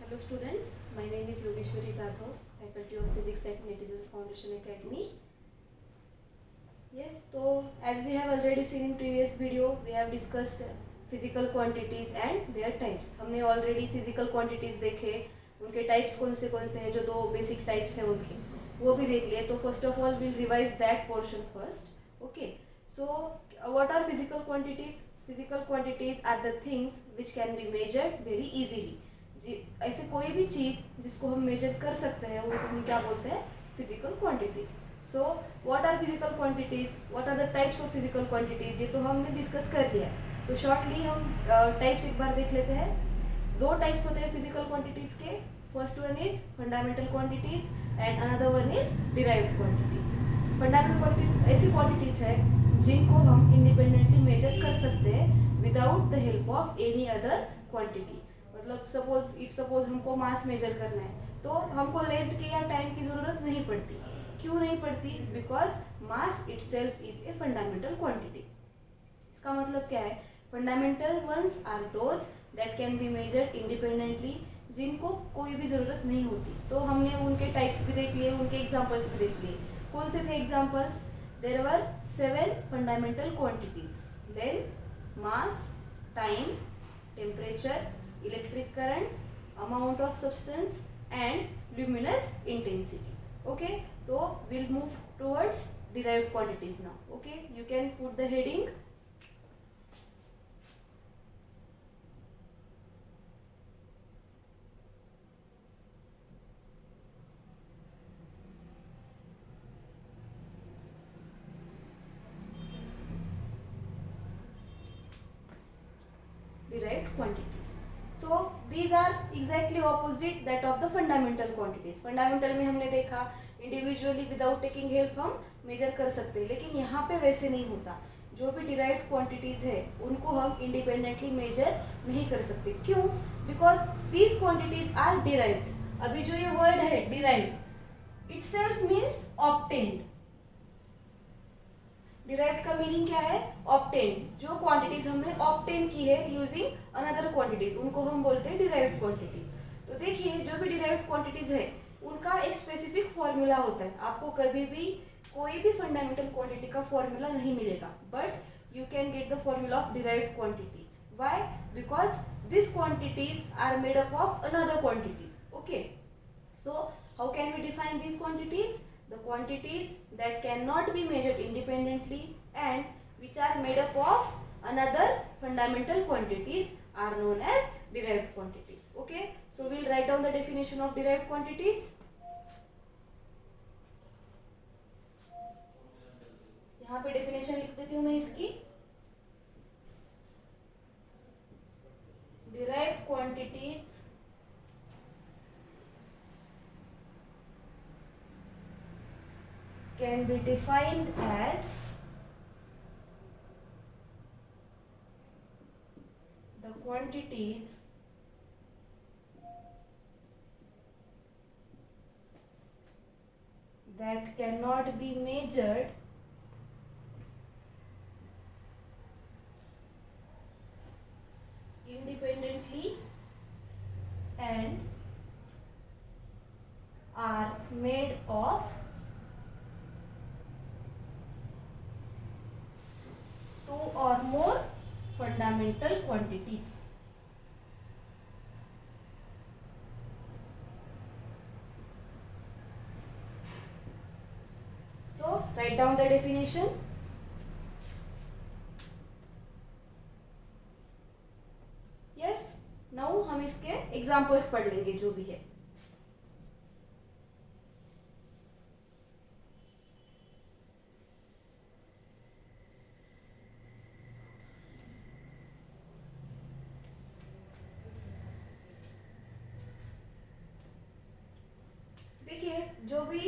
Hello students, my name is Yogeshwari Jadhav, faculty of physics at Netizens Foundation Academy. Yes, so as we have already seen in previous video, we have discussed physical quantities and their types. हमने already physical quantities देखे, उनके types कौन से हैं, जो दो basic types हैं उनके, वो भी देख लिए. तो first of all we'll revise that portion first. Okay, so what are physical quantities? Physical quantities are the things which can be measured very easily. ऐसे कोई भी चीज़ जिसको हम मेजर कर सकते हैं उनको हम क्या बोलते हैं? Physical quantities. So what are physical quantities, what are the types of physical quantities, ये तो हमने डिस्कस कर लिया. तो शॉर्टली हम टाइप्स एक बार देख लेते हैं. दो टाइप्स होते हैं फिजिकल क्वांटिटीज के. First one is fundamental quantities and another one is derived quantities. Fundamental quantities ऐसी क्वांटिटीज है जिनको हम इंडिपेंडेंटली मेजर कर सकते हैं without the help of any other quantity. मतलब सपोज हमको मास मेजर करना है तो हमको लेंथ की या टाइम की ज़रूरत नहीं पड़ती. क्यों नहीं पड़ती? Because mass itself is a fundamental quantity. इसका मतलब क्या है? Fundamental ones are those that can be measured independently, जिनको कोई भी ज़रूरत नहीं होती. तो हमने उनके टाइप्स भी देख लिए, उनके एग्जाम्पल्स भी देख लिए. कौन से थे examples? There were 7 fundamental quantities: length, mass, time, temperature, electric current, amount of substance and luminous intensity. Okay, so we'll move towards derived quantities now. Okay, you can put the heading derived quantities. So these are exactly opposite that of the fundamental quantities. Fundamental में हमने देखा individually without taking help हम major कर सकते हैं, लेकिन यहाँ पे वैसे नहीं होता. जो भी डिराइव्ड क्वांटिटीज है उनको हम इंडिपेंडेंटली मेजर नहीं कर सकते. क्यों? Because these quantities are derived. अभी जो ये वर्ड है derived, itself means obtained. Derived का मीनिंग क्या है? ऑब्टेन. जो क्वांटिटीज हमने ऑब्टेन की है यूजिंग अनदर क्वांटिटीज, उनको हम बोलते हैं डिराइव्ड क्वांटिटीज. तो देखिए जो भी डिराइव्ड क्वांटिटीज है उनका एक स्पेसिफिक फॉर्मूला होता है. आपको कभी भी कोई भी फंडामेंटल क्वांटिटी का फॉर्मूला नहीं मिलेगा, but you can get the formula of derived quantity. Why? Because this quantities are made up of another quantities. Okay, so how can we define these quantities? The quantities that cannot be measured independently and which are made up of another fundamental quantities are known as derived quantities. Okay, so we'll write down the definition of derived quantities. यहाँ पे definition लिख देती हूँ मैं इसकी. Derived quantities can be defined as the quantities that cannot be measured independently and are made of two or more fundamental quantities. So write down the definition. Yes, now हम इसके examples पढ़ लेंगे जो भी है. देखिए जो भी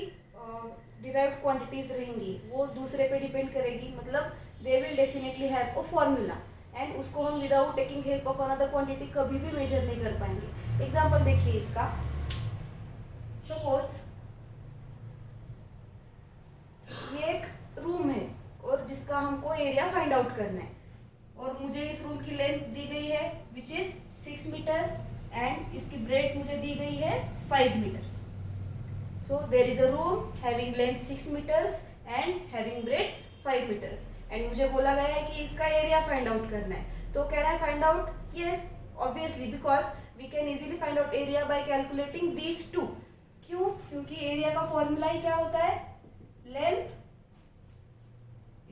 डिराइव्ड क्वांटिटीज रहेंगी वो दूसरे पे डिपेंड करेगी. मतलब they will definitely have a formula and उसको हम without taking help of another quantity कभी भी मेजर नहीं कर पाएंगे. एग्जांपल देखिए इसका. सपोज ये एक रूम है और जिसका हमको एरिया फाइंड आउट करना है और मुझे इस रूम की लेंथ दी गई है विच इज 6 मीटर एंड इसकी ब्रेथ मुझे दी गई है 5 metres. So there is a room having length 6 metres and having breadth 5 metres and मुझे बोला गया है कि इसका एरिया फाइंड आउट करना है. तो can I find out? Yes, obviously, because we can easily find out area by calculating these two. क्यों? क्योंकि एरिया का फॉर्मूला ही क्या होता है? Length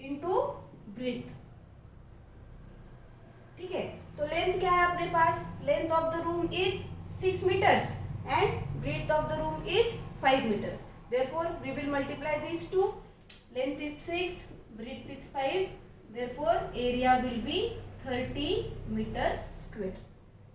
into breadth. ठीक है, तो लेंथ क्या है अपने पास? Length of the room is 6 metres and breadth of the room is 5 meters. Therefore, we will multiply these two. Length is 6, breadth is 5. Therefore, area will be 30 meter square.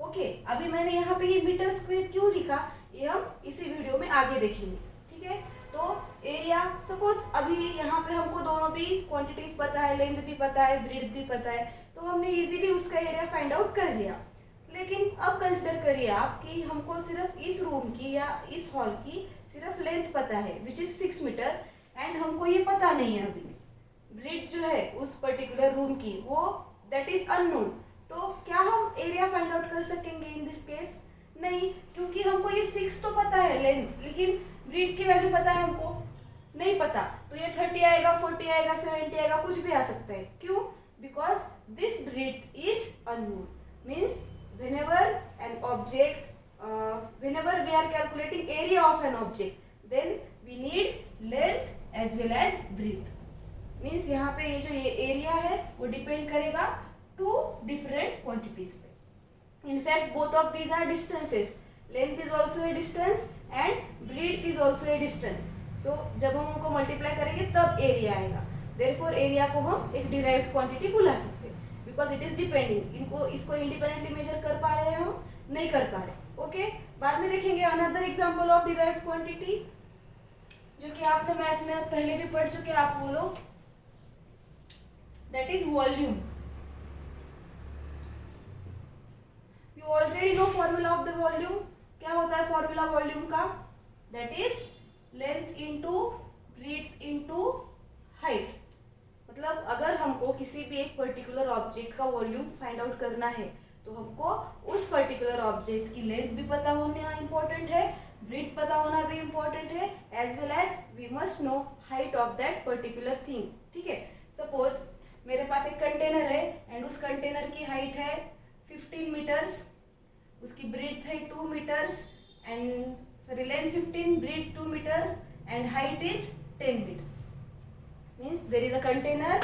Okay, अभी मैंने यहाँ पे ये metre square क्यों लिखा ये हम इसी वीडियो में आगे देखेंगे. ठीक है, तो एरिया सपोज अभी यहाँ पे हमको दोनों भी क्वांटिटीज पता है, लेंथ भी पता है, ब्रेड्थ भी पता है, तो हमने इजीली उसका एरिया फाइंड आउट कर लिया. लेकिन अब कंसिडर करिए आप कि हमको सिर्फ इस रूम की या इस हॉल की सिर्फ लेंथ पता है विच इज 6 मीटर एंड हमको ये पता नहीं है अभी ब्रेड्थ जो है उस पर्टिकुलर रूम की वो दैट इज अननोन. तो क्या हम एरिया फाइंड आउट कर सकेंगे इन दिस केस? नहीं, क्योंकि हमको ये 6 तो पता है लेंथ, लेकिन ब्रेड्थ की वैल्यू पता है हमको नहीं पता. तो ये 30 आएगा, 40 आएगा, 70 आएगा, कुछ भी आ सकता है. क्यों? Because this breadth is unknown. Means whenever an object whenever we are calculating area of an object, then we need length as well as breadth. means यहाँ पे ये जो ये area है वो depend करेगा two different quantities पे. in fact both of these are distances. length is also a distance and breadth is also a distance. so जब हम उनको multiply करेंगे तब area आएगा. therefore area को हम एक derived quantity बुला सकते हैं बिकॉज इट इज डिपेंडिंग. इनको इसको इंडिपेंडेंटली मेजर कर पा रहे हैं हम? नहीं कर पा रहे. ओके, बाद में देखेंगे another example of derived quantity जो कि आपने मैथ्स में पहले भी पढ़ चुके हैं आप वो लोग. That is volume. You already know formula of the volume. क्या होता है फॉर्मूला वॉल्यूम का? That is length into breadth into height. मतलब अगर हमको किसी भी एक पर्टिकुलर ऑब्जेक्ट का वॉल्यूम फाइंड आउट करना है तो हमको उस पर्टिकुलर ऑब्जेक्ट की लेंथ भी पता होना इम्पोर्टेंट है, ब्रेड्थ पता होना भी इम्पोर्टेंट है, as well as we must know height of that particular thing. ठीक है, सपोज मेरे पास एक कंटेनर है एंड उस कंटेनर की हाइट है 15 मीटर्स, उसकी ब्रेड्थ है 2 metres and sorry length 15, breadth 2 metres and height is 10 meters. means there is a container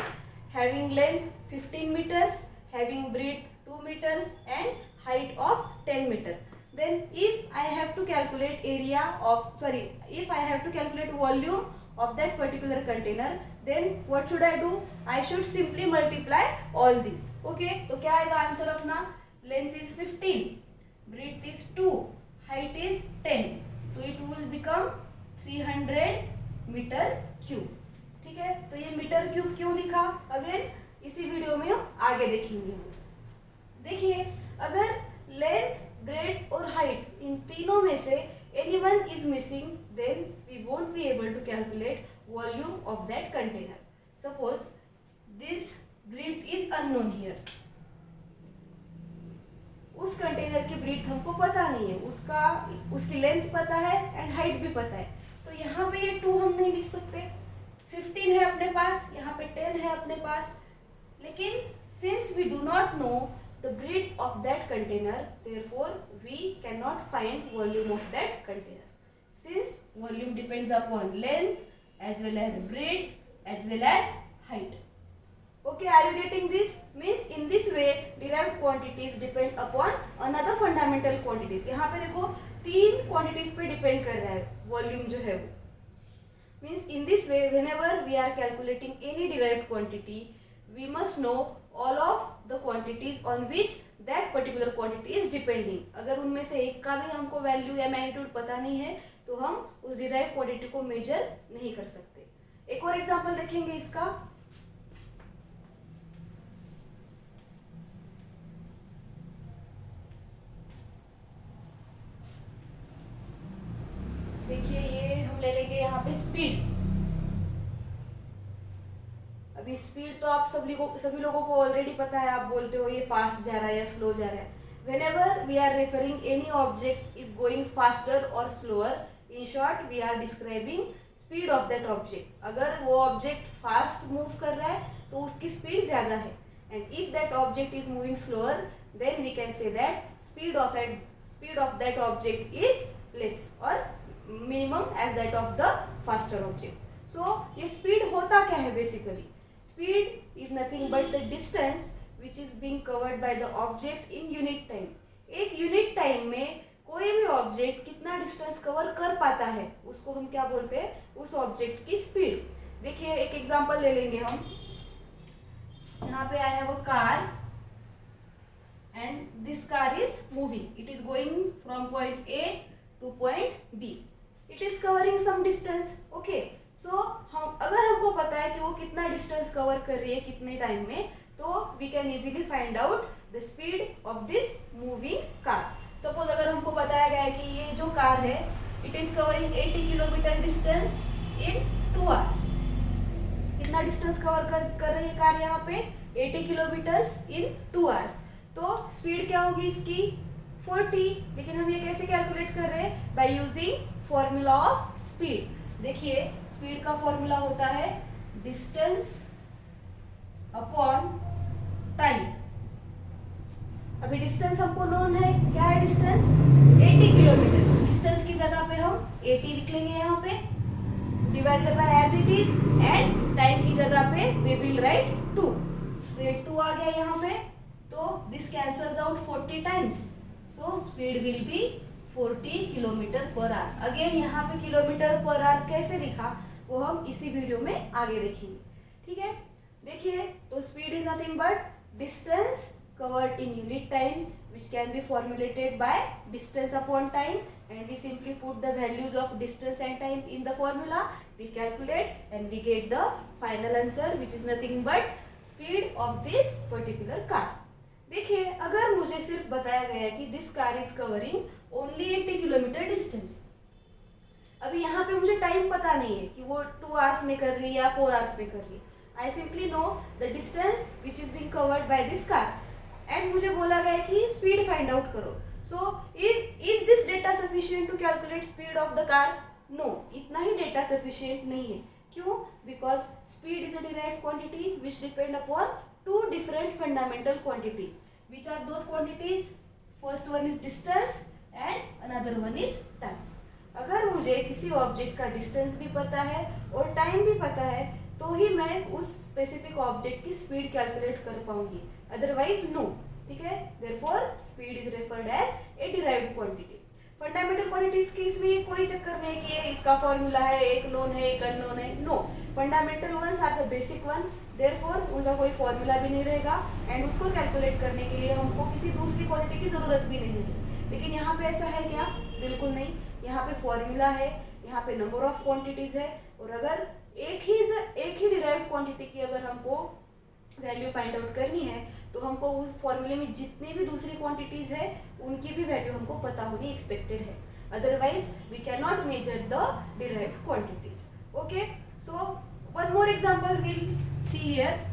having length 15 meters, having breadth 2 meters and height of 10 meter. Then if I have to calculate if I have to calculate volume of that particular container, then what should I do? I should simply multiply all these. Okay, तो क्या आएगा answer अपना? Length is 15, breadth is 2, height is 10. तो it will become 300 meter cube. ठीक है, तो ये metre cube क्यों लिखा? अगेन इसी वीडियो में हम आगे देखेंगे. देखिए, अगर लेंथ, ब्रेड्थ और हाइट इन तीनों में से any one is missing, then we won't be able to calculate volume of that container. Suppose this breadth is unknown here. उस कंटेनर की ब्रेड्थ हमको पता नहीं है, उसकी लेंथ पता है एंड हाइट भी पता है. तो यहाँ पे ये 2 हम नहीं लिख सकते. 15 है अपने पास, यहाँ पे 10 है अपने पास, लेकिन since we do not know the breadth of that container, therefore we can not find volume of that container. Since volume depends upon length as well as breadth as well as height. Okay, are you getting this? Means in this way derived quantities depend upon another fundamental quantities. यहाँ पे देखो 3 quantities पे depend कर रहा है volume जो है वो. Means in this way whenever we are calculating any derived quantity, we must know all of the quantities on which that particular quantity is depending. अगर उनमें से एक का भी हमको वैल्यू या मैग्नीट्यूड पता नहीं है तो हम उस derived quantity को मेजर नहीं कर सकते. एक और एग्जांपल देखेंगे इसका. देखिए ये हम ले लेंगे यहाँ पे स्पीड. स्पीड तो आप सभी लोगों को ऑलरेडी पता है, आप बोलते हो ये फास्ट जा रहा है या स्लो जा रहा है. whenever we are referring any object is going faster or slower, in short we are describing speed of that object. अगर वो object fast move कर रहा है तो उसकी speed ज़्यादा है, and if that object is moving slower then we can say that speed of that object is less or minimum as that of the faster object. So ये speed होता क्या है basically? Speed is nothing but the distance which is being covered by the object in unit time. एक unit time में कोई भी object कितना distance cover कर पाता है उसको हम क्या बोलते हैं, उस ऑब्जेक्ट की स्पीड. देखिए एक एग्जांपल ले लेंगे हम. यहाँ पे I have a car and this car is moving. It is going from point A to point B. It is covering some distance. Okay, so हम अगर हमको पता है कि वो कितना डिस्टेंस कवर कर रही है कितने टाइम में, तो we can easily find out the speed of this moving car. Suppose अगर हमको बताया गया है कि ये जो कार है it is covering 80 kilometre distance in 2 hours. कितना डिस्टेंस कवर कर रही है कार यहाँ पे? 80 किलोमीटर्स इन 2 आवर्स. तो स्पीड क्या होगी इसकी? 40. लेकिन हम ये कैसे कैलकुलेट कर रहे हैं? By using formula of speed. देखिए स्पीड का फॉर्मूला होता है डिस्टेंस अपॉन टाइम. अभी डिस्टेंस हमको नोन है. क्या है डिस्टेंस? 80 किलोमीटर. डिस्टेंस की जगह पे हम 80 लिख लेंगे यहाँ पे, डिवाइड करना है as it is, and time की जगह पे वी विल राइट 2. सो ये 2 आ गया यहाँ पे, तो this cancels out 40 times. So speed will be 40 kilometre per hour. Again यहाँ पे किलोमीटर पर आवर कैसे लिखा वो हम इसी वीडियो में आगे देखेंगे. ठीक है, देखिए तो speed is nothing but distance covered in unit time which can be formulated by distance upon time, and we simply put the values of distance and time in the formula, we calculate and we get the final answer which is nothing but speed of this particular car. देखिए अगर मुझे सिर्फ बताया गया है कि this car is covering only 80 kilometre distance, अभी यहाँ पे मुझे टाइम पता नहीं है कि वो 2 आवर्स में कर रही है या 4 आवर्स में कर रही है. I simply know the distance which is being covered by this car. And मुझे बोला गया कि स्पीड फाइंड आउट करो. So is this data sufficient to calculate speed of the car? No, इतना ही डेटा सफिशिएंट नहीं है. क्यों? Because speed is a derived quantity which depend upon 2 different fundamental quantities. Which are those quantities? First one is distance and another one is time. अगर मुझे किसी object का distance भी पता है और टाइम भी पता है तो ही मैं उस स्पेसिफिक ऑब्जेक्ट की स्पीड कैलकुलेट कर पाऊंगी, अदरवाइज नो. ठीक है, therefore speed is referred as a derived quantity. Fundamental quantities की इसमें कोई चक्कर नहीं कि ये इसका फॉर्मूला है, एक नोन है एक अननोन है. No, fundamental ones are the basic one, therefore उनका कोई फॉर्मूला भी नहीं रहेगा एंड उसको कैलकुलेट करने के लिए हमको किसी दूसरी क्वांटिटी की जरूरत भी नहीं है. लेकिन यहाँ पे ऐसा है क्या? बिल्कुल नहीं. यहाँ पे फॉर्मूला है, यहाँ पे नंबर ऑफ क्वांटिटीज है, और अगर एक ही डिराइव्ड क्वांटिटी की अगर हमको वैल्यू फाइंड आउट करनी है तो हमको उस फॉर्मूले में जितनी भी दूसरी क्वांटिटीज है उनकी भी वैल्यू हमको पता होनी एक्सपेक्टेड है, otherwise we can not measure the derived quantities. Okay, so one more example will see here.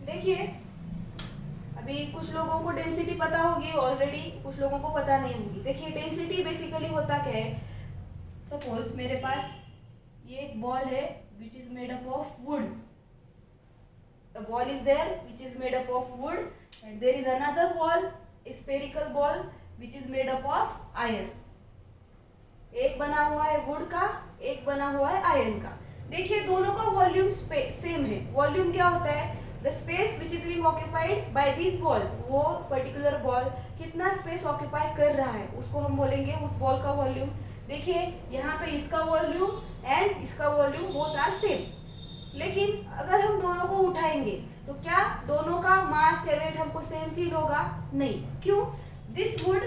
देखिए अभी कुछ लोगों को डेंसिटी पता होगी ऑलरेडी, कुछ लोगों को पता नहीं होगी. देखिए डेंसिटी बेसिकली होता क्या है? सपोज मेरे पास ये एक बॉल है which is made up of wood. A ball is there which is made up of wood and there is another ball, spherical ball which is made up of iron. एक बना हुआ है would का, एक बना हुआ है आयरन का. देखिए दोनों का वॉल्यूम सेम है. वॉल्यूम क्या होता है? The space which is being occupied by these balls, वो particular ball कितना space occupy कर रहा है उसको हम बोलेंगे उस ball का वॉल्यूम. देखिए यहाँ पे इसका वॉल्यूम एंड इसका वॉल्यूम बोथ आर सेम, लेकिन अगर हम दोनों को उठाएंगे तो क्या दोनों का मास या वेट हमको सेम फील होगा? नहीं. क्यों? This wood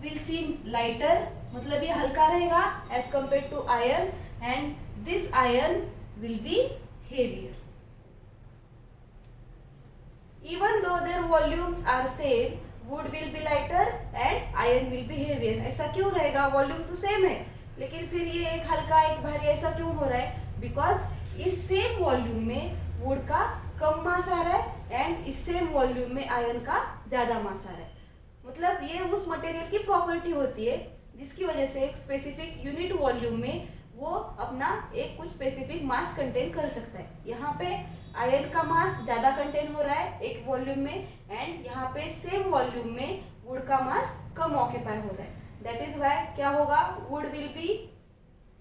will seem lighter, मतलब ये हल्का रहेगा as compare to iron, and this iron will be heavier. Even though their volumes are same, wood will be lighter and iron will be heavier. ऐसा क्यों रहेगा? वॉल्यूम तो same है लेकिन फिर ये एक हल्का एक भारी ऐसा क्यों हो रहा है? बिकॉज इस सेम वॉल्यूम में वुड का कम मास आ रहा है एंड इस सेम वॉल्यूम में आयरन का ज़्यादा मास आ रहा है। मतलब ये उस मटेरियल की प्रॉपर्टी होती है जिसकी वजह से एक स्पेसिफिक यूनिट वॉल्यूम में वो अपना एक कुछ स्पेसिफिक मास कंटेन कर सकता है। यहाँ पे आयरन का मास ज़्यादा कंटेन हो रहा है एक वॉल्यूम में एंड यहाँ पे सेम वॉल्यूम में वुड का मास कम ऑक्यूपाई हो रहा है। दैट इज वाई क्या होगा, wood will be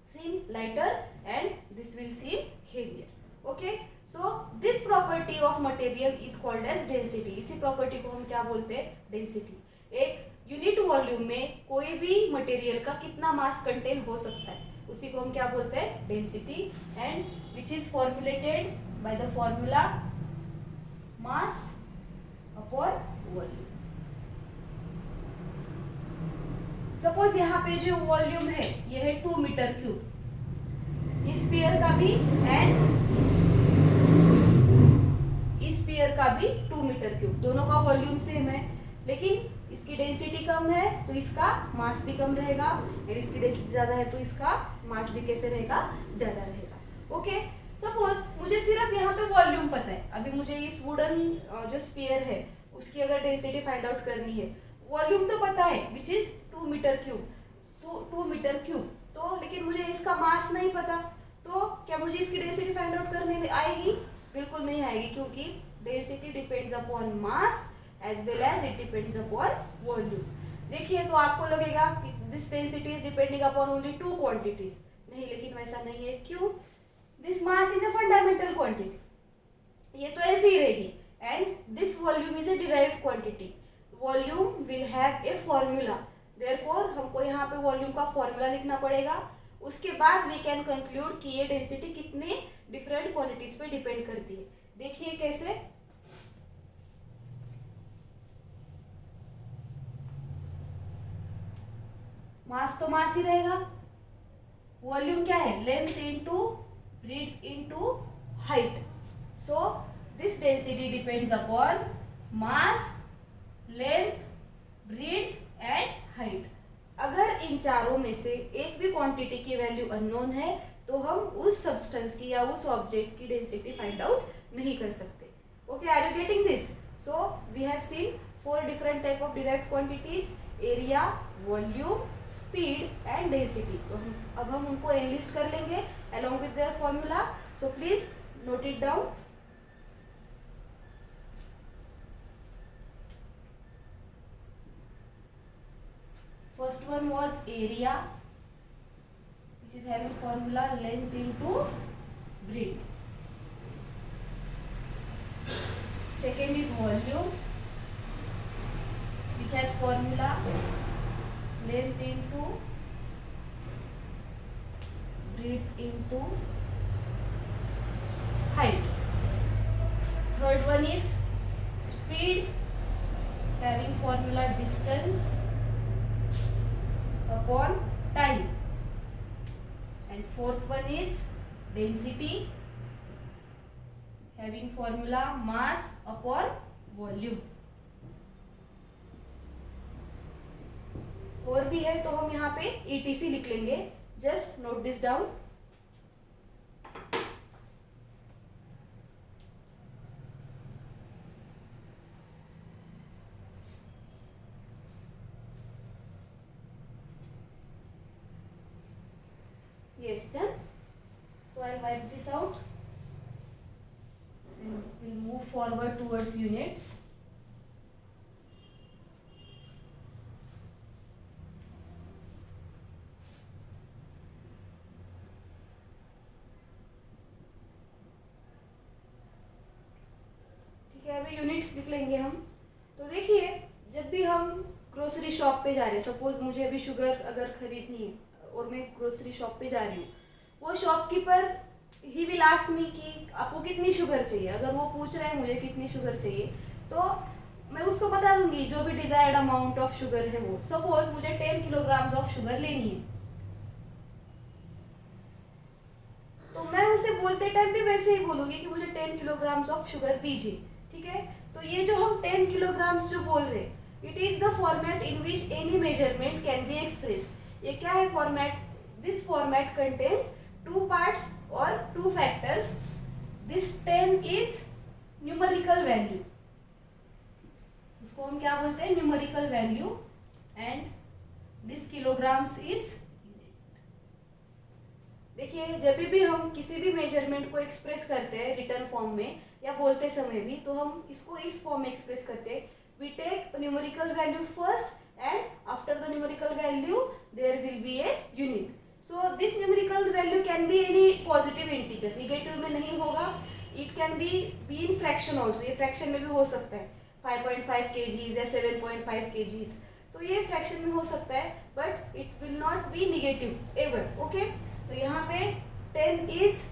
seem lighter and this will seem heavier. Okay, so this property of material is called as density. इसी प्रॉपर्टी को हम क्या बोलते हैं, डेंसिटी। एक यूनिट वॉल्यूम में कोई भी मटेरियल का कितना मास कंटेन हो सकता है उसी को हम क्या बोलते हैं, density, and which is formulated by the formula mass upon volume. Suppose यहाँ पे जो वॉल्यूम है ये है 2 मीटर क्यूब, इस स्फीयर का भी एंड इस स्फीयर का भी 2 मीटर क्यूब, दोनों का वॉल्यूम सेम है लेकिन इसकी डेंसिटी कम है तो इसका मास भी कम रहेगा और इसकी डेंसिटी ज़्यादा है तो इसका मास भी कैसे रहेगा, ज़्यादा रहेगा। ओके, सपोज मुझे सिर्फ यहाँ पे वॉल्यूम पता है, अभी मुझे इस वुडन जो स्फीयर है उसकी अगर डेंसिटी फाइंड आउट करनी है, वॉल्यूम तो पता है which is 2 metre cube, 2 metre cube, तो लेकिन मुझे इसका मास नहीं पता, तो क्या मुझे इसकी डेंसिटी फाइंड आउट करने में आएगी? बिल्कुल नहीं आएगी, क्योंकि density depends upon mass as well as it depends upon volume। देखिए तो आपको लगेगा कि this density is depending upon only 2 quantities, नहीं, लेकिन वैसा नहीं है। क्यों? this mass is a fundamental quantity, ये तो ऐसे ही रहेगी, and this volume is a derived quantity, volume will have a formula, therefore हमको यहाँ पे वॉल्यूम का फॉर्मूला लिखना पड़ेगा। उसके बाद we can conclude कि ये डेंसिटी कितने डिफरेंट क्वांटिटीज पे डिपेंड करती है। देखिए कैसे, मास तो मास ही रहेगा, वॉल्यूम क्या है, length into breadth into height, so this density depends upon mass, length, breadth and height. अगर इन चारों में से एक भी क्वांटिटी की वैल्यू अननोन है तो हम उस सब्सटेंस की या उस ऑब्जेक्ट की डेंसिटी फाइंड आउट नहीं कर सकते। Okay, are you getting this? So we have seen 4 different type of derived quantities, area, volume, speed and density. तो अब हम उनको एनलिस्ट कर लेंगे along with their formula, so please note it down। First one was area, which is having formula length into breadth. Second is volume, which has formula length into breadth into height. Third one is speed, having formula distance upon time. And fourth one is density, having formula mass upon volume. और भी है तो हम यहाँ पे ETC लिख लेंगे, just note this down. Yes, done. So I'll wipe this out and we'll move forward towards units. अभी यूनिट्स लिख लेंगे हम। तो देखिए, जब भी हम ग्रोसरी शॉप पे जा रहे हैं, सपोज मुझे अभी शुगर अगर खरीदनी है और मैं ग्रोसरी शॉप पे जा रही हूँ, वो shopkeeper he will ask me कि आपको कितनी शुगर चाहिए। अगर वो पूछ रहे हैं मुझे कितनी शुगर चाहिए तो मैं उसको बता दूंगी जो भी डिजायर्ड अमाउंट ऑफ शुगर है वो। सपोज मुझे 10 किलोग्राम्स ऑफ शुगर लेनी है तो मैं उसे बोलते टाइम भी वैसे ही बोलूंगी कि मुझे 10 किलोग्राम्स ऑफ शुगर दीजिए, ठीक है। तो ये जो हम 10 किलोग्राम्स जो बोल रहे हैं, it is the format in which any measurement can be expressed. ये क्या है format? This format contains 2 parts or 2 factors. This 10 is numerical value, उसको हम क्या बोलते हैं, numerical value, and this kilograms is. देखिए जब भी हम किसी भी मेजरमेंट को एक्सप्रेस करते हैं रिटर्न फॉर्म में या बोलते समय भी, तो हम इसको इस फॉर्म में एक्सप्रेस करते हैं। We take numerical value first and after the numerical value there will be a unit. So this numerical value can be any positive integer, negative में नहीं होगा। It can be in fraction also, ये fraction में भी हो सकता है, 5.5 kgs या 7.5 kgs, तो ये फ्रैक्शन में हो सकता है, but it will not be negative ever. Okay, तो यहाँ पे 10 is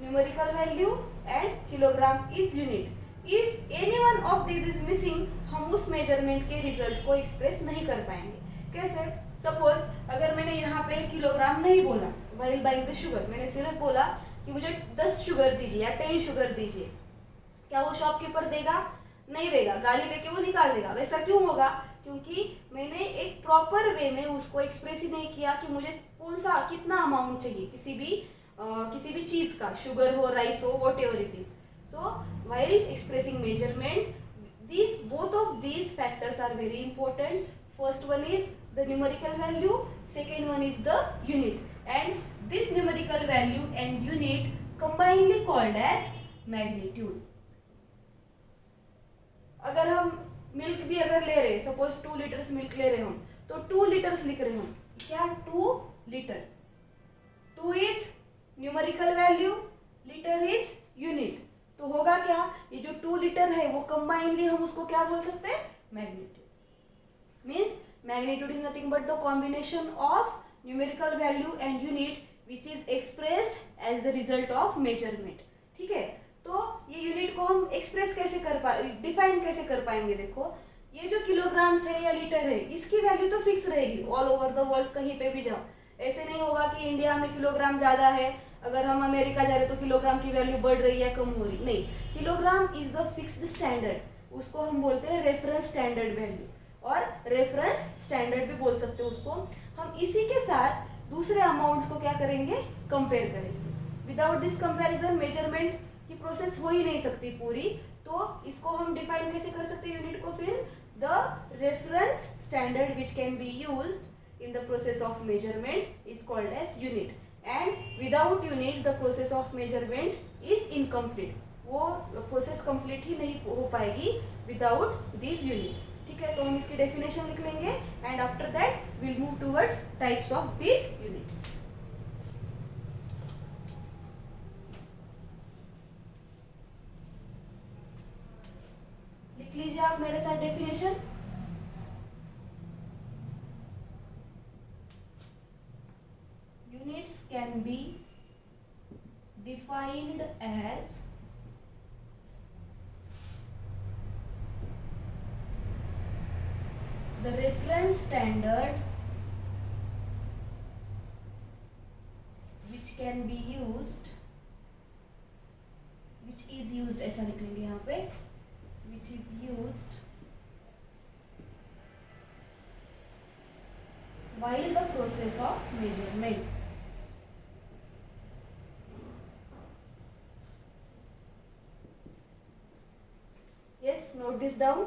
numerical value and kilogram is unit. If any one of this is missing, हम उस मेजरमेंट के रिजल्ट को एक्सप्रेस नहीं कर पाएंगे। कैसे? सपोज अगर मैंने यहाँ पे किलोग्राम नहीं बोला व्हाइल बाइंग द शुगर, मैंने सिर्फ बोला कि मुझे 10 शुगर दीजिए या 10 शुगर दीजिए, क्या वो शॉपकीपर देगा? नहीं देगा, गाली देके वो निकाल देगा। वैसा क्यों होगा? क्योंकि मैंने एक प्रॉपर वे में उसको एक्सप्रेस ही नहीं किया कि मुझे कौन सा कितना अमाउंट चाहिए किसी भी चीज का, शुगर हो, राइस हो, what ever it is. So while expressing measurement, these both of these factors are very important. First one is the numerical value, second one is the unit, and this numerical value and unit combinedly called as magnitude. अगर हम milk भी अगर ले रहे, suppose 2 litres milk ले रहे हम, तो 2 लीटर्स लिख रहे हम, क्या? 2 litre. 2 is numerical value, litre is unit. तो होगा क्या? ये जो 2 लीटर है वो कंबाइनली हम उसको क्या बोल सकते हैं? Magnitude. Means magnitude is nothing but the combination of numerical value and unit which is expressed as the result of measurement. ठीक है, तो ये यूनिट को हम एक्सप्रेस कैसे डिफाइन कैसे कर पाएंगे? देखो, ये जो किलोग्राम्स है या लीटर है, इसकी वैल्यू तो फिक्स रहेगी ऑल ओवर द वर्ल्ड, कहीं पे भी जाओ। ऐसे नहीं होगा कि इंडिया में किलोग्राम ज्यादा है, अगर हम अमेरिका जा रहे तो किलोग्राम की वैल्यू बढ़ रही है, कम हो रही, नहीं। Kilogram is the fixed standard, उसको हम बोलते हैं रेफरेंस स्टैंडर्ड वैल्यू, और रेफरेंस स्टैंडर्ड भी बोल सकते हैं उसको। हम इसी के साथ दूसरे अमाउंट्स को क्या करेंगे? कंपेयर करेंगे। विदाउट दिस कंपैरिजन मेजरमेंट की प्रोसेस हो ही नहीं सकती पूरी। तो इसको हम डिफाइन कैसे कर सकते हैं यूनिट को? फिर the reference standard which can be used in the process of measurement is called as unit, and without unit the process of measurement is incomplete. वो प्रोसेस कंप्लीट ही नहीं हो पाएगी विदाउट दीज यूनिट्स। ठीक है, तो हम इसकी डेफिनेशन लिख लेंगे and after that will move towards types of these units. लिख लीजिए आप मेरे साथ definition. Units can be defined as the reference standard which can be used, which is used, ऐसा लिख लेंगे यहाँ पे, which is used while the process of measurement. Yes, note this down.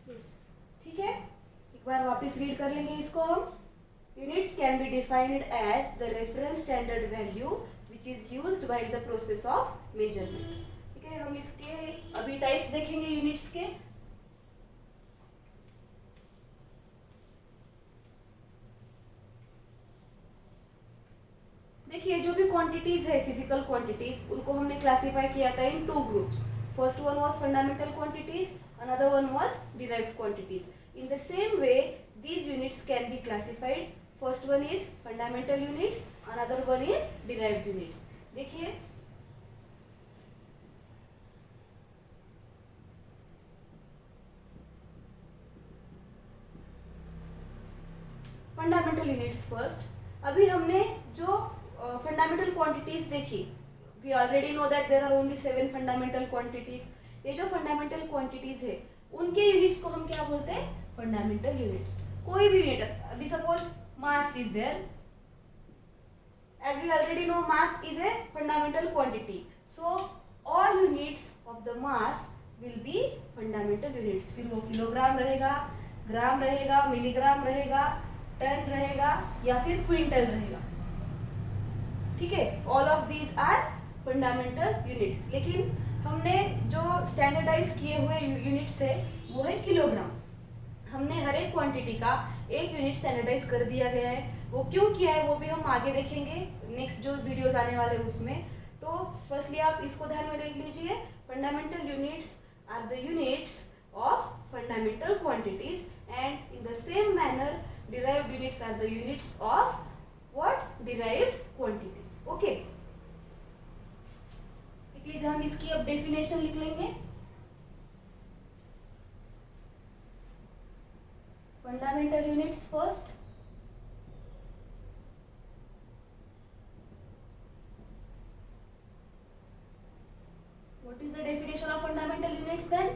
Yes, ठीक है, एक बार वापस रीड कर लेंगे इसको हम। Units can be defined as the reference standard value which is used while the process of measurement. ठीक है, हम इसके अभी टाइप्स देखेंगे यूनिट्स के। देखिए, जो भी क्वांटिटीज है, फिजिकल क्वांटिटीज, उनको हमने क्लासिफाई किया था इन 2 groups. First one was fundamental quantities, another one was derived quantities. In the same way these units can be classified. First one is fundamental units, another one is derived units. देखिए, fundamental units first. अभी हमने जो fundamental quantities देखी, we already know that there are only 7 fundamental quantities. ये जो fundamental quantities है उनके units को हम क्या बोलते हैं, फंडामेंटल यूनिट्स। कोई भी यूनिट, अभी suppose mass is there, as we already know mass is a fundamental quantity, so all units of the mass will be fundamental units। फिर वो किलोग्राम रहेगा, ग्राम रहेगा, मिलीग्राम रहेगा, टन रहेगा या फिर क्विंटल रहेगा, ठीक है। All of these are fundamental units. लेकिन हमने जो स्टैंडर्डाइज किए हुए यूनिट्स है वो है किलोग्राम। हमने हर एक क्वांटिटी का एक यूनिट स्टैंडर्डाइज कर दिया गया है। वो क्यों किया है वो भी हम आगे देखेंगे, नेक्स्ट जो वीडियोस आने वाले हैं उसमें। तो फर्स्टली आप इसको ध्यान में देख लीजिए, fundamental units are the units of fundamental quantities and in the same manner derived units are the units of what, derived quantities. Okay, लिख लीजिए, हम इसकी अब डेफिनेशन लिख लेंगे। Fundamental units first, what is the definition of fundamental units then?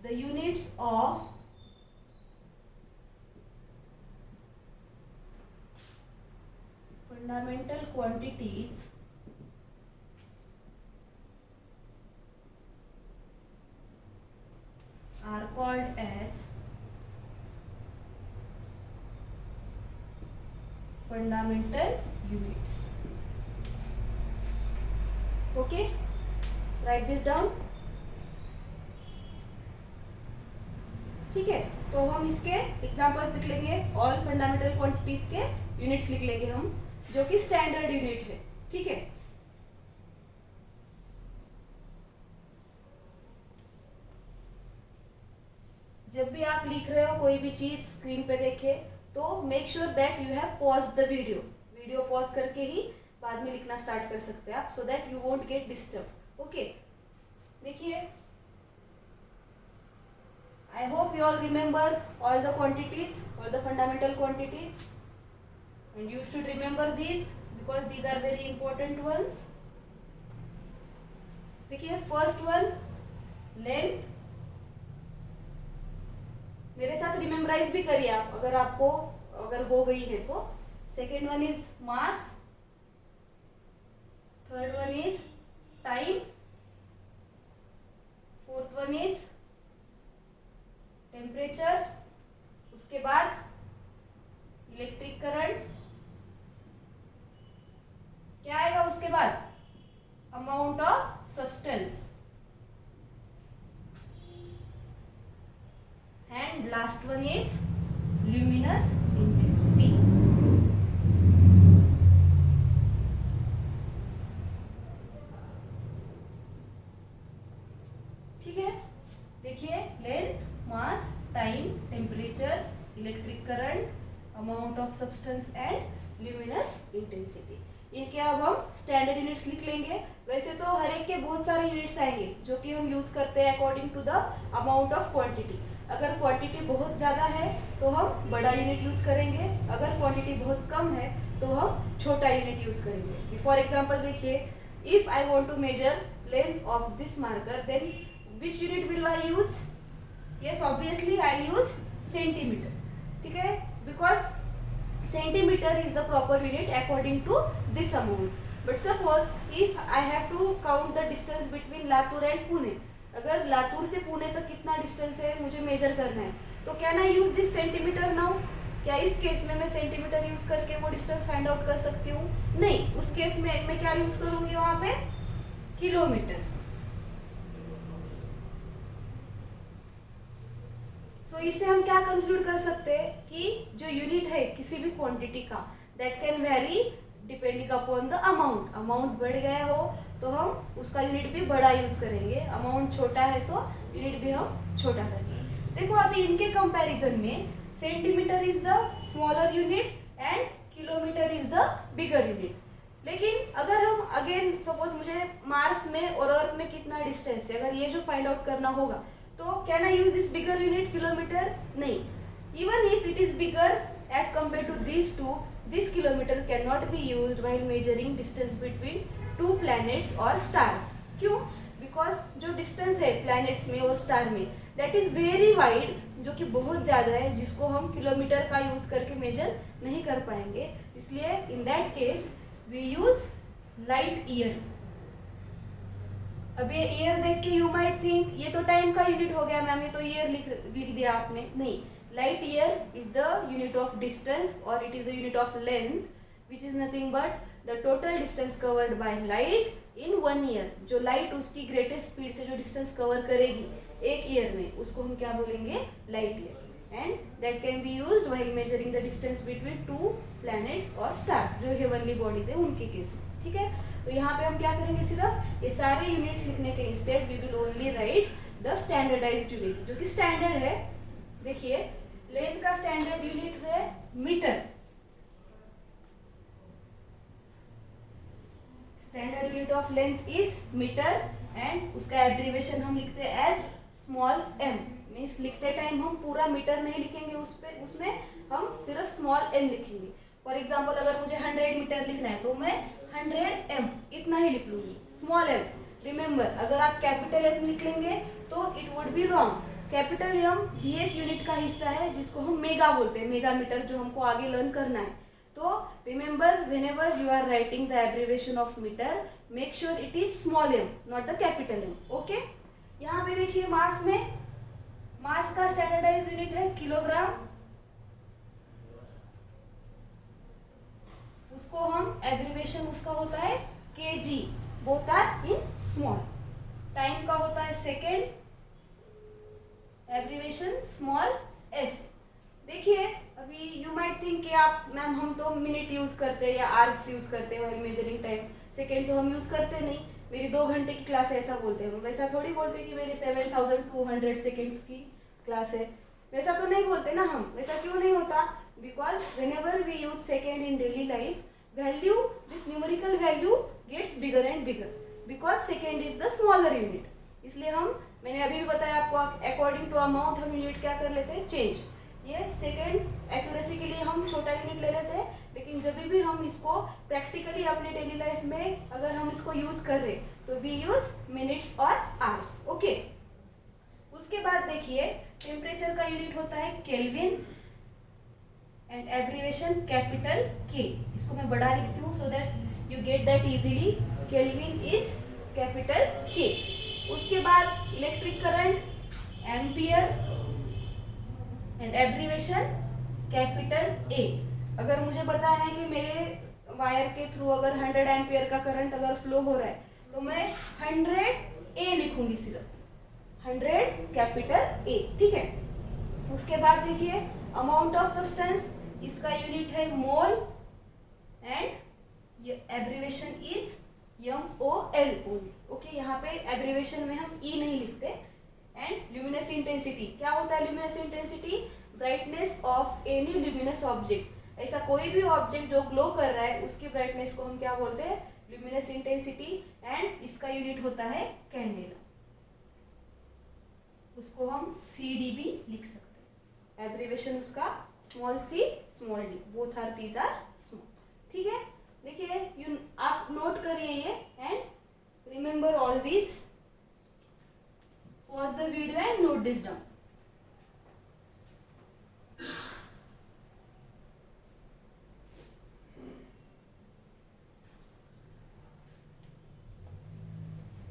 The units of fundamental quantities are called as fundamental units। Okay, write this down। ठीक है, तो हम इसके एग्जांपल्स लिख लेंगे, ऑल फंडामेंटल क्वांटिटीज के यूनिट्स लिख लेंगे हम, जो कि स्टैंडर्ड यूनिट है, ठीक है। जब भी आप लिख रहे हो कोई भी चीज स्क्रीन पे देखे तो make sure that you have paused the video pause करके ही बाद में लिखना स्टार्ट कर सकते हैं आप, so that you won't get disturb. Okay, देखिए, I hope you all remember all the quantities, all the fundamental quantities, and you should remember these because these are very important ones. देखिए, first one length, मेरे साथ रिमेम्बराइज भी करिए आप अगर आपको अगर हो गई है तो। Second one is mass, third one is time, fourth one is temperature, उसके बाद इलेक्ट्रिक करंट, क्या आएगा उसके बाद, amount of substance, and last one is luminous intensity। ठीक है, देखिए, length, mass, time, temperature, electric current, amount of substance and luminous intensity. इनके अब हम स्टैंडर्ड यूनिट्स लिख लेंगे। वैसे तो हर एक के बहुत सारे यूनिट्स आएंगे जो कि हम यूज करते हैं according to the amount of quantity. अगर क्वांटिटी बहुत ज़्यादा है तो हम बड़ा यूनिट यूज़ करेंगे, अगर क्वांटिटी बहुत कम है तो हम छोटा यूनिट यूज़ करेंगे। फॉर एग्जांपल देखिए, if I want to measure length of this marker then which unit will I use? Yes, obviously I use centimetre, ठीक है, because centimetre is the proper unit according to this amount. But suppose if I have to count the distance between Latur and Pune, अगर लातूर से पुणे तक कितना distance है मुझे major करना है, तो can I use this centimetre now? क्या इस केस में मैं सेंटीमीटर यूज करके वो डिस्टेंस फाइंड आउट कर सकती हूँ? नहीं, उस केस में मैं क्या यूज करूंगी वहां पे? किलोमीटर। सो इससे हम क्या कंक्लूड कर सकते हैं कि जो यूनिट है किसी भी क्वांटिटी का, that can very depending upon the amount. Amount बढ़ गया हो तो हम उसका यूनिट भी बड़ा यूज करेंगे, अमाउंट छोटा है तो यूनिट भी हम छोटा करेंगे। देखो, अभी इनके कंपैरिजन में centimetre is the smaller unit and kilometre is the bigger unit. लेकिन अगर हम अगेन सपोज मुझे मार्स में और अर्थ में कितना डिस्टेंस है, अगर ये जो फाइंड आउट करना होगा तो can I use this bigger unit kilometre? नहीं, even if it is bigger as compare to this too, this kilometer cannot be used while measuring distance between 2 planets और stars. क्यों? बिकॉज जो distance है planets में और star में that is very wide, जो कि बहुत ज़्यादा है, जिसको हम किलोमीटर का यूज करके मेजर नहीं कर पाएंगे. इसलिए in that case we use light year. अब ये ईयर देख के यू माइट थिंक ये तो टाइम का यूनिट हो गया मैम, ये तो ईयर लिख दिया आपने. नहीं, light year is the unit of distance और it is the unit of length which is nothing but the total distance covered by light in 1 year. जो लाइट उसकी ग्रेटेस्ट स्पीड से जो डिस्टेंस कवर करेगी एक ईयर में, उसको हम क्या बोलेंगे? Light year. And that can be used while measuring the distance between 2 planets और स्टार्स, जो हेवनली बॉडीज है उनके केस में. ठीक है, तो यहाँ पे हम क्या करेंगे? सिर्फ ये सारे यूनिट्स लिखने के instead we will only write the standardised unit, जो कि स्टैंडर्ड है. देखिए, लेंथ का स्टैंडर्ड यूनिट है metre. Standard unit of length is metre and उसका एब्रीविएशन हम लिखते हैं एज स्मॉल m. मीन्स लिखते टाइम हम पूरा मीटर नहीं लिखेंगे उसमें हम सिर्फ स्मॉल m लिखेंगे. फॉर एग्जाम्पल अगर मुझे 100 मीटर लिखना है तो मैं 100 m इतना ही लिख लूंगी, स्मॉल m. रिमेंबर, अगर आप कैपिटल M लिख लेंगे तो it would be wrong. Capital M भी एक यूनिट का हिस्सा है जिसको हम मेगा बोलते हैं, मेगा मीटर, जो हमको आगे लर्न करना है. तो remember, whenever you are writing the abbreviation of meter, make sure it is small m, not the capital M. Okay? यहाँ पे देखिए मास में, मास का स्टैंडर्डाइज यूनिट है किलोग्राम. उसको हम एब्रीविएशन उसका होता है kg, both are in small. Time का होता है सेकेंड, एब्रीविएशन स्मॉल s. देखिए, अभी यू माइट थिंक कि आप मैम हम तो मिनट यूज करते हैं या आवर्स यूज करते हैं व्हाइल मेजरिंग टाइम, सेकेंड तो हम यूज करते नहीं. मेरी 2 घंटे की क्लास है ऐसा बोलते हैं. वैसा थोड़ी बोलते कि मेरी 7200 सेकेंड्स की क्लास है, वैसा तो नहीं बोलते ना हम. वैसा क्यों नहीं होता? Because whenever we use second in daily life, value, this numerical value gets bigger and bigger because second is the smaller unit. इसलिए मैंने अभी भी बताया आपको, अकॉर्डिंग टू अमाउंट हम यूनिट क्या कर लेते हैं? चेंज. ये सेकेंड एक्यूरेसी के लिए हम छोटा यूनिट ले लेते हैं, लेकिन जब भी हम इसको प्रैक्टिकली अपने डेली लाइफ में अगर हम इसको यूज कर रहे तो वी यूज मिनट्स और आवर्स. ओके, उसके बाद देखिए टेम्परेचर का यूनिट होता है kelvin and abbreviation capital K. इसको मैं बड़ा लिखती हूँ सो that you get that easily. Kelvin is capital K. उसके बाद electric current ampere and abbreviation capital A. अगर मुझे बताना है कि मेरे वायर के थ्रू अगर 100 एम्पियर का करंट अगर फ्लो हो रहा है तो मैं 100 A लिखूंगी, सिर्फ 100 कैपिटल A. ठीक है, उसके बाद देखिए अमाउंट ऑफ सब्सटेंस, इसका यूनिट है mole and abbreviation is MOL. Okay, यहाँ पे एब्रीविएशन में हम E नहीं लिखते. एंड ल्यूमिनस इंटेंसिटी, क्या होता है luminous intensity? Brightness of any luminous object. ऐसा कोई भी ऑब्जेक्ट जो ग्लो कर रहा है उसकी ब्राइटनेस को हम क्या बोलते हैं? Luminous intensity. एंड इसका यूनिट होता है कैंडेला, उसको हम CD भी लिख सकते हैं. एब्रीविएशन उसका small c small d, both are these are small. ठीक है, देखिए आप नोट करिए ये and remember all these. Pause the video and note this down.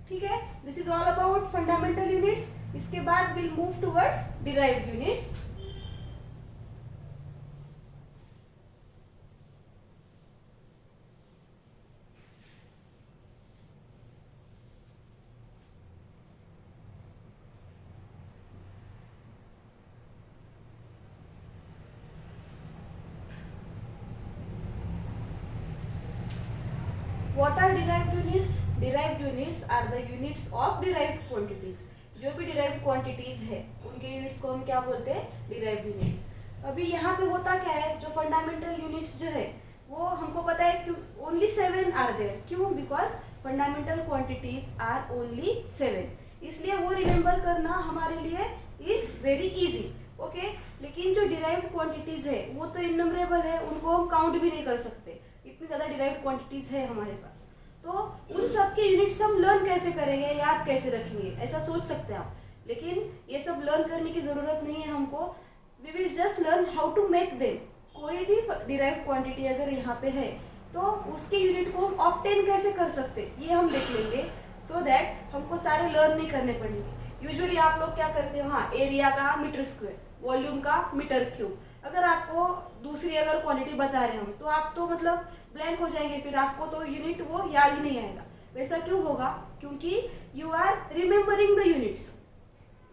ठीक है, this is all about fundamental units. इसके बाद will move towards derived units. What are derived units? Derived units are the units of derived quantities. जो भी derived quantities है उनके units को हम क्या बोलते हैं? derived units. अभी यहाँ पे होता क्या है, जो fundamental units जो है वो हमको पता है कि only 7 are there. क्यों? Because fundamental quantities are only 7. इसलिए वो remember करना हमारे लिए is very easy. ओके, लेकिन जो derived quantities है वो तो innumerable है, उनको हम count भी नहीं कर सकते, इतनी ज़्यादा डिराइव्ड क्वांटिटीज है हमारे पास. तो उन सब के यूनिट्स हम लर्न कैसे करेंगे, याद कैसे रखेंगे, ऐसा सोच सकते हैं आप। लेकिन ये सब लर्न करने की ज़रूरत नहीं है हमको। We will just learn how to make them. कोई भी डिराइव्ड क्वांटिटी अगर यहाँ पे है तो उसके यूनिट को हम ऑब्टेन कैसे कर सकते, ये हम देख लेंगे, सो दैट हमको सारे लर्न नहीं करने पड़ेंगे। यूजुअली आप लोग क्या करते हो, हाँ, एरिया का मीटर स्क्वायर, वॉल्यूम का मीटर क्यूब। अगर आपको दूसरी अगर क्वांटिटी बता रहे हम तो आप तो मतलब ब्लैंक हो जाएंगे, फिर आपको तो यूनिट वो याद ही नहीं आएगा। वैसा क्यों होगा, क्योंकि you are remembering the units,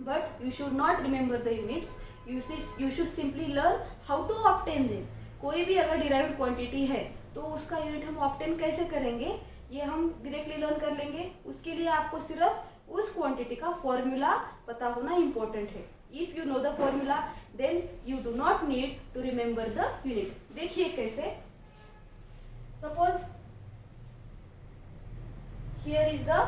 but you should not remember the units, you should simply learn how to obtain them. कोई भी अगर डिराइव्ड क्वांटिटी है तो उसका यूनिट हम ऑब्टेन कैसे करेंगे, ये हम डायरेक्टली लर्न कर लेंगे। उसके लिए आपको सिर्फ उस क्वांटिटी का फॉर्मूला पता होना इम्पोर्टेंट है। If you know the formula then you do not need to remember the unit. देखिए कैसे, suppose here is the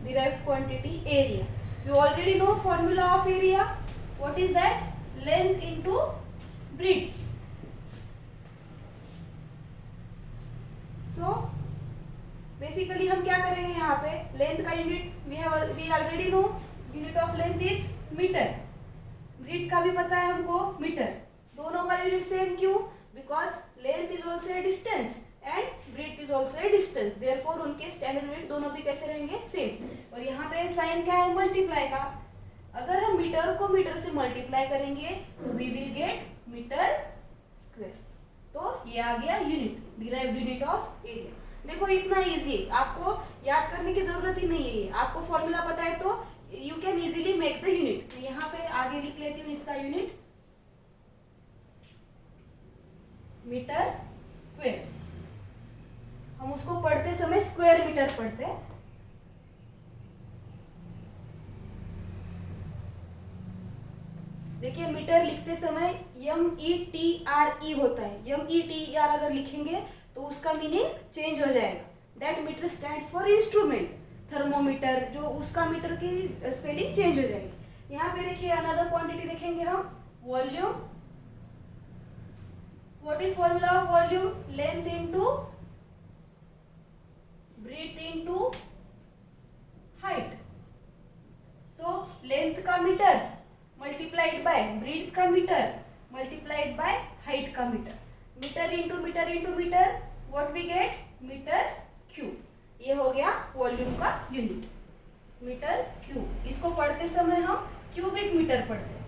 derived quantity area. You already know formula of area, what is that, length into breadth. So basically हम क्या करेंगे, यहाँ पे length का unit we already know, unit of length is metre, breadth का भी पता है हमको मीटर। दोनों का यूनिट सेम क्यों, because length is also a distance and breadth is also a distance, therefore उनके स्टैंडर्ड यूनिट दोनों भी कैसे रहेंगे, सेम। और यहाँ पे साइन क्या है, मल्टीप्लाई का। अगर हम मीटर को मीटर से मल्टीप्लाई करेंगे तो we will get metre square. तो ये आ गया unit, derived unit of area. देखो इतना इजी है, आपको याद करने की जरूरत ही नहीं है। आपको फॉर्मूला पता है तो you can easily make the unit. तो यहाँ पे आगे लिख लेती हूँ इसका यूनिट, मीटर स्क्वायर। हम उसको पढ़ते समय स्क्वायर मीटर पढ़ते हैं। देखिए मीटर लिखते समय METRE होता है। METR अगर लिखेंगे तो उसका मीनिंग चेंज हो जाएगा। That metre stands for instrument, thermometer, जो उसका मीटर की स्पेलिंग चेंज हो जाएगी। यहाँ पे देखिए अनदर क्वांटिटी देखेंगे हम, volume. What is formula of volume, length into breadth into height. So length का मीटर मल्टीप्लाइड बाय ब्रीथ का मीटर मल्टीप्लाइड बाय हाइट का metre, metre into metre into metre, what we get, metre cube. ये हो गया volume का unit, metre cube. इसको पढ़ते समय हम क्यूबिक मीटर पढ़ते हैं।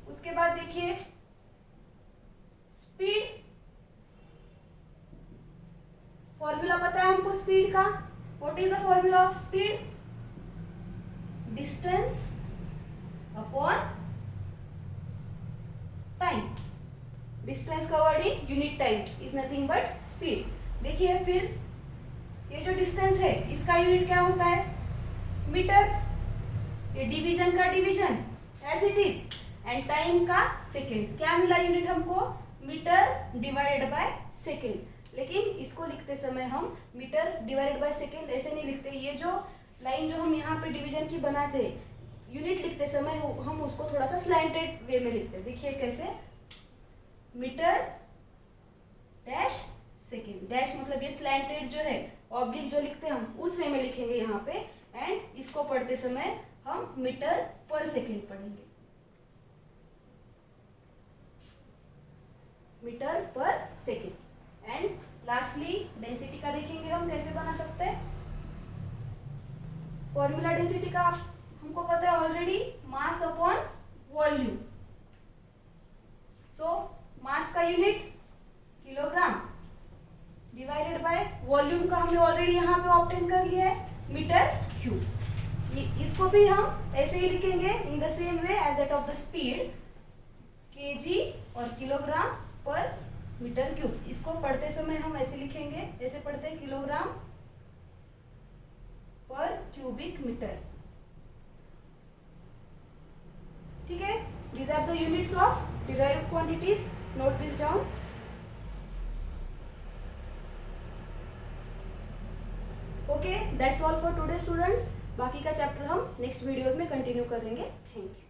उसके बाद देखिए स्पीड, फॉर्मूला पता है हमको स्पीड का। What is the formula of speed, distance upon time. Distance का wording unit time is nothing but speed. देखिए फिर ये जो डिस्टेंस है इसका यूनिट क्या होता है, मीटर। ये डिवीजन का division as it is, and time का सेकेंड। क्या मिला यूनिट हमको, मीटर डिवाइडेड बाय सेकेंड। लेकिन इसको लिखते समय हम मीटर डिवाइडेड बाय सेकेंड ऐसे नहीं लिखते। ये जो लाइन जो हम यहाँ पे डिवीजन की बनाते हैं, यूनिट लिखते समय हम उसको थोड़ा सा स्लैंटेड वे में लिखते हैं। देखिए कैसे, मीटर डैश सेकेंड। डैश मतलब ये स्लैंटेड जो है, ऑब्लिक जो लिखते हैं हम उस वे में लिखेंगे यहाँ पे। एंड इसको पढ़ते समय हम मीटर पर सेकेंड पढ़ेंगे, मीटर पर सेकेंड। एंड लास्टली डेंसिटी का देखेंगे हम कैसे बना सकते हैं। फॉर्मूला डेंसिटी का हमको पता है ऑलरेडी, मास अपॉन वॉल्यूम। सो मास का unit kilogram divided by volume का हमने ऑलरेडी यहाँ पे ऑब्टेन कर लिया है, मीटर क्यूब। इसको भी हम ऐसे ही लिखेंगे in the same way as that of the speed, kg और किलोग्राम पर मीटर क्यूब। इसको पढ़ते समय हम ऐसे लिखेंगे, ऐसे पढ़ते हैं किलोग्राम पर क्यूबिक मीटर। ठीक है, these are the units of derived quantities. Note this down. Okay, that's all for today students. बाकी का चैप्टर हम नेक्स्ट वीडियोस में कंटिन्यू करेंगे। Thank you.